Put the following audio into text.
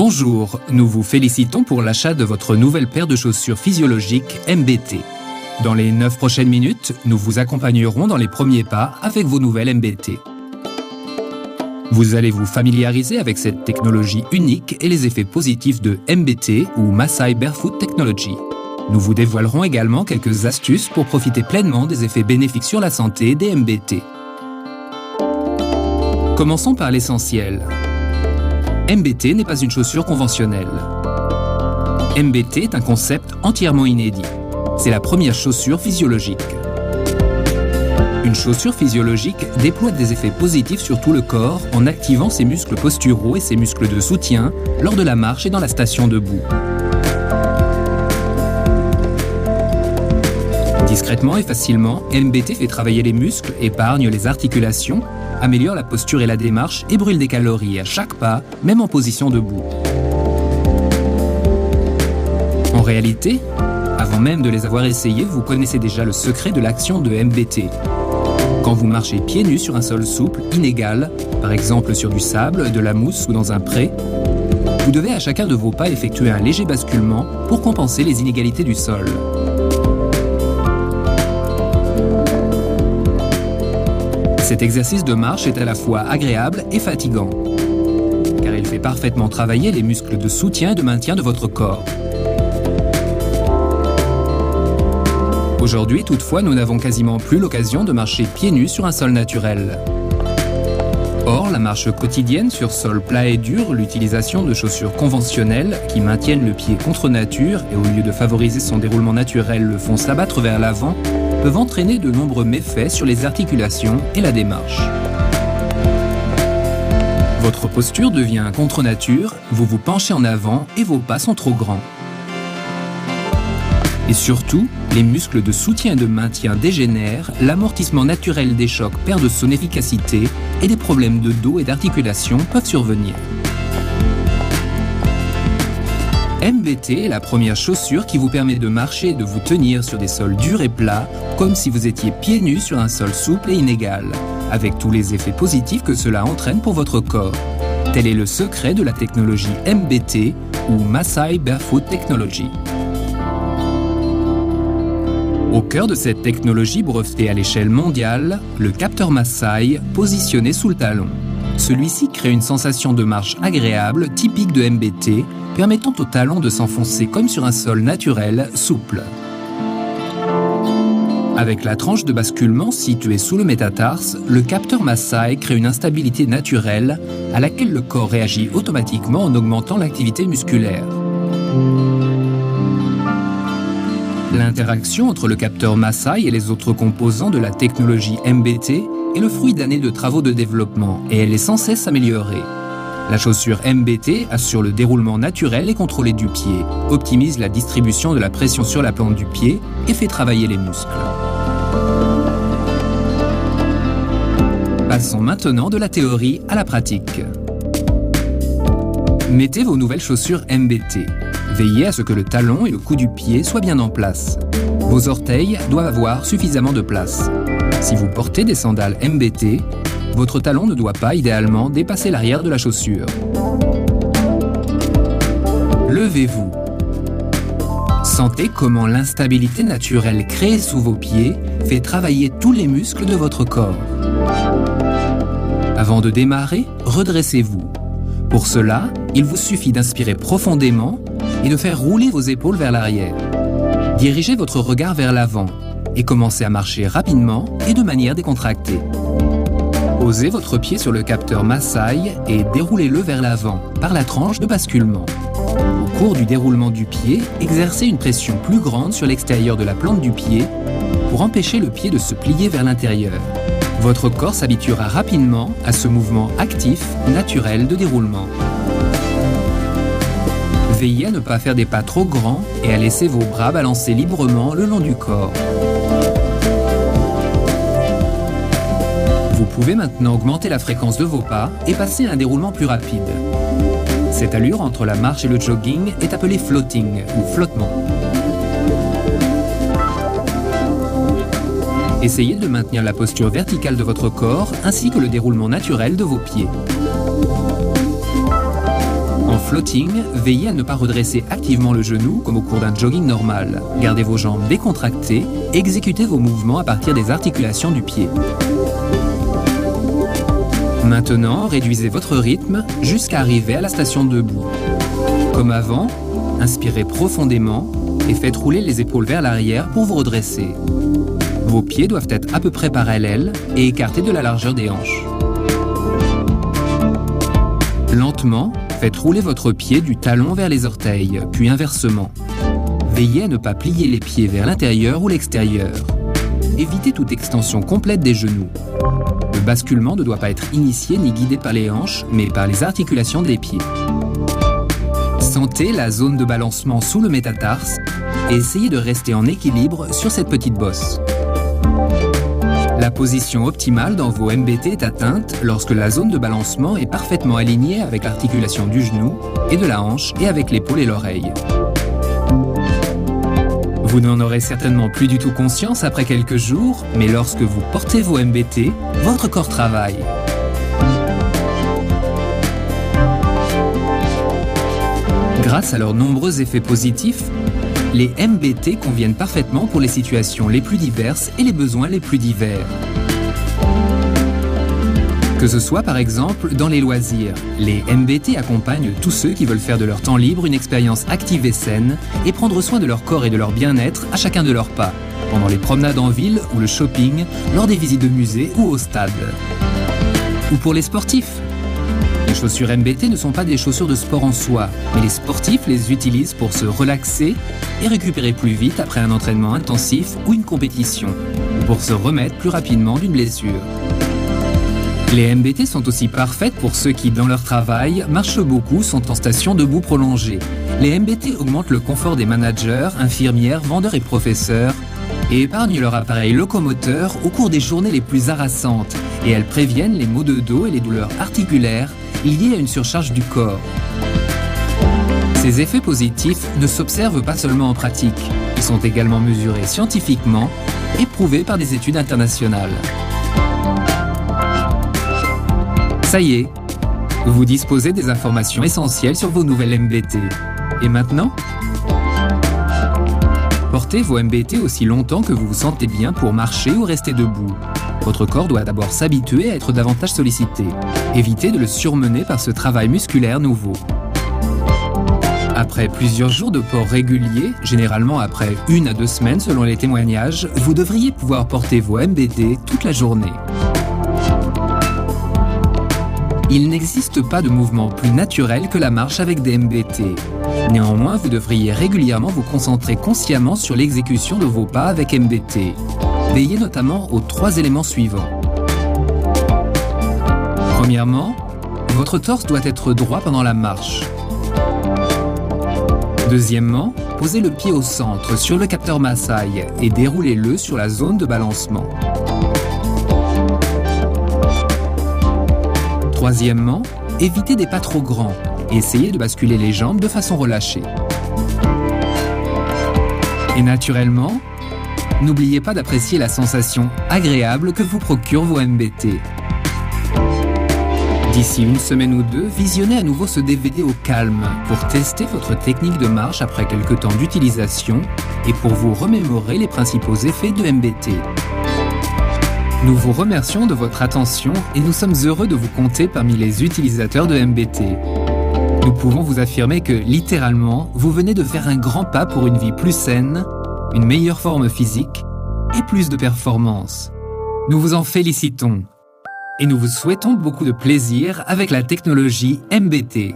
Bonjour, nous vous félicitons pour l'achat de votre nouvelle paire de chaussures physiologiques MBT. Dans les 9 prochaines minutes, nous vous accompagnerons dans les premiers pas avec vos nouvelles MBT. Vous allez vous familiariser avec cette technologie unique et les effets positifs de MBT ou Masai Barefoot Technology. Nous vous dévoilerons également quelques astuces pour profiter pleinement des effets bénéfiques sur la santé des MBT. Commençons par l'essentiel. MBT n'est pas une chaussure conventionnelle. MBT est un concept entièrement inédit. C'est la première chaussure physiologique. Une chaussure physiologique déploie des effets positifs sur tout le corps en activant ses muscles posturaux et ses muscles de soutien lors de la marche et dans la station debout. Discrètement et facilement, MBT fait travailler les muscles, épargne les articulations, améliore la posture et la démarche et brûle des calories à chaque pas, même en position debout. En réalité, avant même de les avoir essayés, vous connaissez déjà le secret de l'action de MBT. Quand vous marchez pieds nus sur un sol souple, inégal, par exemple sur du sable, de la mousse ou dans un pré, vous devez à chacun de vos pas effectuer un léger basculement pour compenser les inégalités du sol. Cet exercice de marche est à la fois agréable et fatigant, car il fait parfaitement travailler les muscles de soutien et de maintien de votre corps. Aujourd'hui, toutefois, nous n'avons quasiment plus l'occasion de marcher pieds nus sur un sol naturel. Or, la marche quotidienne sur sol plat et dur, l'utilisation de chaussures conventionnelles qui maintiennent le pied contre nature et au lieu de favoriser son déroulement naturel le font s'abattre vers l'avant, peuvent entraîner de nombreux méfaits sur les articulations et la démarche. Votre posture devient contre nature, vous vous penchez en avant et vos pas sont trop grands. Et surtout, les muscles de soutien et de maintien dégénèrent, l'amortissement naturel des chocs perd de son efficacité et des problèmes de dos et d'articulation peuvent survenir. MBT est la première chaussure qui vous permet de marcher et de vous tenir sur des sols durs et plats, comme si vous étiez pieds nus sur un sol souple et inégal, avec tous les effets positifs que cela entraîne pour votre corps. Tel est le secret de la technologie MBT ou Masai Barefoot Technology. Au cœur de cette technologie brevetée à l'échelle mondiale, le capteur Masai positionné sous le talon. Celui-ci crée une sensation de marche agréable, typique de MBT, permettant au talon de s'enfoncer comme sur un sol naturel, souple. Avec la tranche de basculement située sous le métatarse, le capteur Masai crée une instabilité naturelle à laquelle le corps réagit automatiquement en augmentant l'activité musculaire. L'interaction entre le capteur Masai et les autres composants de la technologie MBT est le fruit d'années de travaux de développement et elle est sans cesse améliorée. La chaussure MBT assure le déroulement naturel et contrôlé du pied, optimise la distribution de la pression sur la plante du pied et fait travailler les muscles. Passons maintenant de la théorie à la pratique. Mettez vos nouvelles chaussures MBT. Veillez à ce que le talon et le cou du pied soient bien en place. Vos orteils doivent avoir suffisamment de place. Si vous portez des sandales MBT, votre talon ne doit pas, idéalement, dépasser l'arrière de la chaussure. Levez-vous. Sentez comment l'instabilité naturelle créée sous vos pieds fait travailler tous les muscles de votre corps. Avant de démarrer, redressez-vous. Pour cela, il vous suffit d'inspirer profondément et de faire rouler vos épaules vers l'arrière. Dirigez votre regard vers l'avant et commencez à marcher rapidement et de manière décontractée. Posez votre pied sur le capteur Masai et déroulez-le vers l'avant par la tranche de basculement. Au cours du déroulement du pied, exercez une pression plus grande sur l'extérieur de la plante du pied pour empêcher le pied de se plier vers l'intérieur. Votre corps s'habituera rapidement à ce mouvement actif, naturel de déroulement. Veillez à ne pas faire des pas trop grands et à laisser vos bras balancer librement le long du corps. Vous pouvez maintenant augmenter la fréquence de vos pas et passer à un déroulement plus rapide. Cette allure entre la marche et le jogging est appelée floating ou flottement. Essayez de maintenir la posture verticale de votre corps ainsi que le déroulement naturel de vos pieds. En floating, veillez à ne pas redresser activement le genou comme au cours d'un jogging normal. Gardez vos jambes décontractées et exécutez vos mouvements à partir des articulations du pied. Maintenant, réduisez votre rythme jusqu'à arriver à la station debout. Comme avant, inspirez profondément et faites rouler les épaules vers l'arrière pour vous redresser. Vos pieds doivent être à peu près parallèles et écartés de la largeur des hanches. Lentement, faites rouler votre pied du talon vers les orteils, puis inversement. Veillez à ne pas plier les pieds vers l'intérieur ou l'extérieur. Évitez toute extension complète des genoux. Le basculement ne doit pas être initié ni guidé par les hanches, mais par les articulations des pieds. Sentez la zone de balancement sous le métatarse et essayez de rester en équilibre sur cette petite bosse. La position optimale dans vos MBT est atteinte lorsque la zone de balancement est parfaitement alignée avec l'articulation du genou et de la hanche et avec l'épaule et l'oreille. Vous n'en aurez certainement plus du tout conscience après quelques jours, mais lorsque vous portez vos MBT, votre corps travaille. Grâce à leurs nombreux effets positifs, les MBT conviennent parfaitement pour les situations les plus diverses et les besoins les plus divers. Que ce soit par exemple dans les loisirs, les MBT accompagnent tous ceux qui veulent faire de leur temps libre une expérience active et saine et prendre soin de leur corps et de leur bien-être à chacun de leurs pas, pendant les promenades en ville ou le shopping, lors des visites de musées ou au stade. Ou pour les sportifs. Les chaussures MBT ne sont pas des chaussures de sport en soi, mais les sportifs les utilisent pour se relaxer et récupérer plus vite après un entraînement intensif ou une compétition, ou pour se remettre plus rapidement d'une blessure. Les MBT sont aussi parfaites pour ceux qui, dans leur travail, marchent beaucoup, sont en station debout prolongée. Les MBT augmentent le confort des managers, infirmières, vendeurs et professeurs et épargnent leur appareil locomoteur au cours des journées les plus harassantes, et elles préviennent les maux de dos et les douleurs articulaires liées à une surcharge du corps. Ces effets positifs ne s'observent pas seulement en pratique, ils sont également mesurés scientifiquement et prouvés par des études internationales. Ça y est, vous disposez des informations essentielles sur vos nouvelles MBT. Et maintenant ? Portez vos MBT aussi longtemps que vous vous sentez bien pour marcher ou rester debout. Votre corps doit d'abord s'habituer à être davantage sollicité. Évitez de le surmener par ce travail musculaire nouveau. Après plusieurs jours de port régulier, généralement après 1 à 2 semaines selon les témoignages, vous devriez pouvoir porter vos MBT toute la journée. Il n'existe pas de mouvement plus naturel que la marche avec des MBT. Néanmoins, vous devriez régulièrement vous concentrer consciemment sur l'exécution de vos pas avec MBT. Veillez notamment aux 3 éléments suivants. Premièrement, votre torse doit être droit pendant la marche. Deuxièmement, posez le pied au centre sur le capteur Maasai et déroulez-le sur la zone de balancement. Troisièmement, évitez des pas trop grands et essayez de basculer les jambes de façon relâchée. Et naturellement, n'oubliez pas d'apprécier la sensation agréable que vous procurent vos MBT. D'ici 1 semaine ou 2, visionnez à nouveau ce DVD au calme pour tester votre technique de marche après quelques temps d'utilisation et pour vous remémorer les principaux effets de MBT. Nous vous remercions de votre attention et nous sommes heureux de vous compter parmi les utilisateurs de MBT. Nous pouvons vous affirmer que, littéralement, vous venez de faire un grand pas pour une vie plus saine, une meilleure forme physique et plus de performance. Nous vous en félicitons et nous vous souhaitons beaucoup de plaisir avec la technologie MBT.